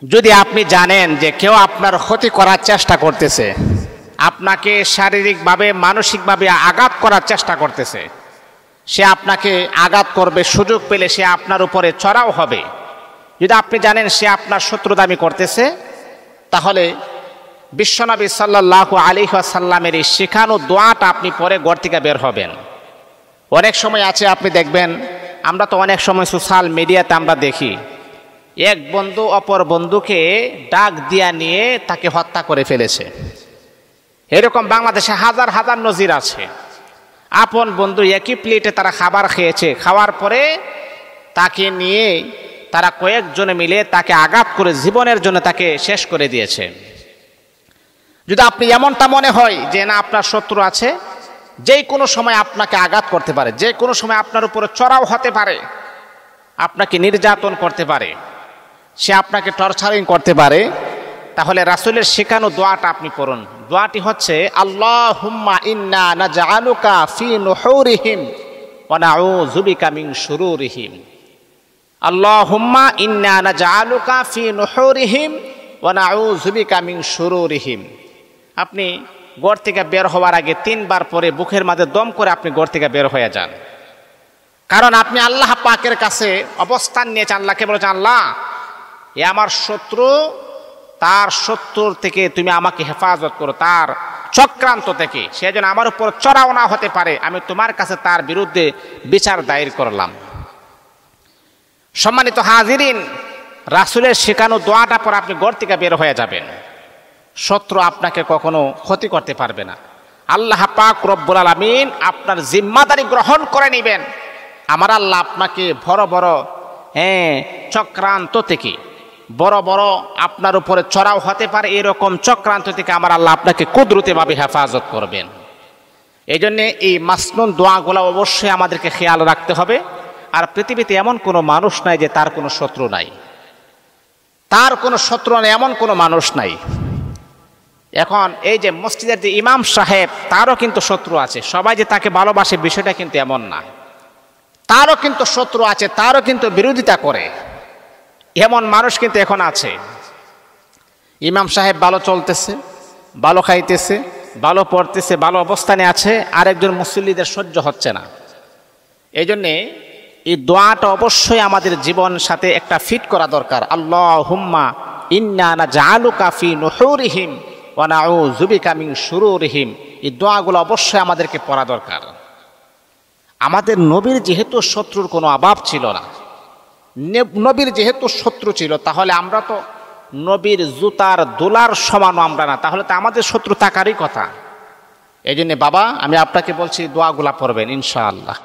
যদি আপনি জানেন যে কেউ আপনার ক্ষতি করার চেষ্টা করতেছে, আপনাকে শারীরিকভাবে মানসিকভাবে আঘাত করার চেষ্টা করতেছে, সে আপনাকে আঘাত করবে, সুযোগ পেলে সে আপনার উপরে চড়াও হবে, যদি আপনি জানেন সে আপনার শত্রুতামি করতেছে, তাহলে বিশ্বনবী সাল্লাল্লাহু আলাইহি ওয়াসাল্লামের এই শেখানো দোয়াটা আপনি পরে ঘর থেকে বের হবেন। অনেক সময় আছে আপনি দেখবেন, আমরা তো অনেক সময় সোশ্যাল মিডিয়াতে আমরা দেখি এক বন্ধু অপর বন্ধুকে ডাক দিয়া নিয়ে তাকে হত্যা করে ফেলেছে। এরকম বাংলাদেশে হাজার হাজার নজির আছে। আপন বন্ধু একই প্লেটে তারা খাবার খেয়েছে, খাওয়ার পরে তাকে নিয়ে তারা কয়েকজনে মিলে তাকে আঘাত করে জীবনের জন্য তাকে শেষ করে দিয়েছে। যদি আপনি এমনটা মনে হয় যে না আপনার শত্রু আছে, যে কোনো সময় আপনাকে আঘাত করতে পারে, যে কোনো সময় আপনার উপরে চড়াও হতে পারে, আপনাকে নির্যাতন করতে পারে, সে আপনাকে টর্চারিং করতে পারে, তাহলে রাসূলের শেখানো দোয়াটা আপনি পড়ুন। দোয়াটি হচ্ছে আল্লাহুম্মা ইন্না নাজআলুকা ফি নুহুরিহিম ওয়া নাউযু বিকা মিন শুরুরিহিম। আল্লাহুম্মা ইন্না নাজআলুকা ফি নুহুরিহিম ওয়া নাউযু বিকা মিন শুরুরিহিম। আপনি ঘর থেকে বের হওয়ার আগে 3 বার পরে বুকের মাঝে দম করে আপনি ঘর থেকে বের হয়ে যান। কারণ আপনি আল্লাহ পাকের কাছে অবস্থান নিয়েছেন, আল্লাহকে বলেছেন আল্লাহ এ আমার শত্রু, তার শত্রুর থেকে তুমি আমাকে হেফাজত করো, তার চক্রান্ত থেকে সে যেন আমার উপর চড়াও না হতে পারে, আমি তোমার কাছে তার বিরুদ্ধে বিচার দায়ের করলাম। সম্মানিত হাজিরিন, রাসূলের শেখানো দোয়াটা পর আপনি ঘর থেকে বের হয়ে যাবেন, শত্রু আপনাকে কখনো ক্ষতি করতে পারবে না। আল্লাহ পাক রব্বুল আলামিন আপনার জিম্মাদারি গ্রহণ করে নেবেন। আমার আল্লাহ আপনাকে বড় বড় চক্রান্ত থেকে, বড় বড় আপনার উপরে চড়াও হতে পারে এরকম চক্রান্ত থেকে আমার আল্লাহ আপনাকে কুদরতিভাবে হেফাজত করবেন। এই জন্যে এই মাসনুন দোয়াগুলো অবশ্যই আমাদেরকে খেয়াল রাখতে হবে। আর পৃথিবীতে এমন কোনো মানুষ নাই যে তার কোনো শত্রু নাই, তার কোনো শত্রু নাই, এমন কোনো মানুষ নাই। এখন এই যে মসজিদের যে ইমাম সাহেব, তারও কিন্তু শত্রু আছে। সবাই যে তাকে ভালোবাসে বিষয়টা কিন্তু এমন না, তারও কিন্তু শত্রু আছে, তারও কিন্তু বিরোধিতা করে, এমন মানুষ কিন্তু এখন আছে। ইমাম সাহেব ভালো চলতেছে, ভালো খাইতেছে, ভালো পড়তেছে, ভালো অবস্থানে আছে, আরেকজন মুসল্লিদের সহ্য হচ্ছে না। এই জন্যে এই দোয়াটা অবশ্যই আমাদের জীবন সাথে একটা ফিট করা দরকার। আল্লাহুম্মা ইন্না নাজআলুকা ফি নুহুরিহিম ওয়া নাউযু বিকা মিন শুরুরিহিম। এই দোয়াগুলো অবশ্যই আমাদেরকে পড়া দরকার। আমাদের নবীর যেহেতু শত্রুর কোনো অভাব ছিল না, নবীর যেহেতু শত্রু ছিল, তাহলে আমরা তো নবীর জুতার দোলার সমানও আমরা না, তাহলে তো আমাদের শত্রু থাকারই কথা। এই জন্যে বাবা, আমি আপনাকে বলছি দোয়াগুলা পড়বেন ইনশাআল্লাহ।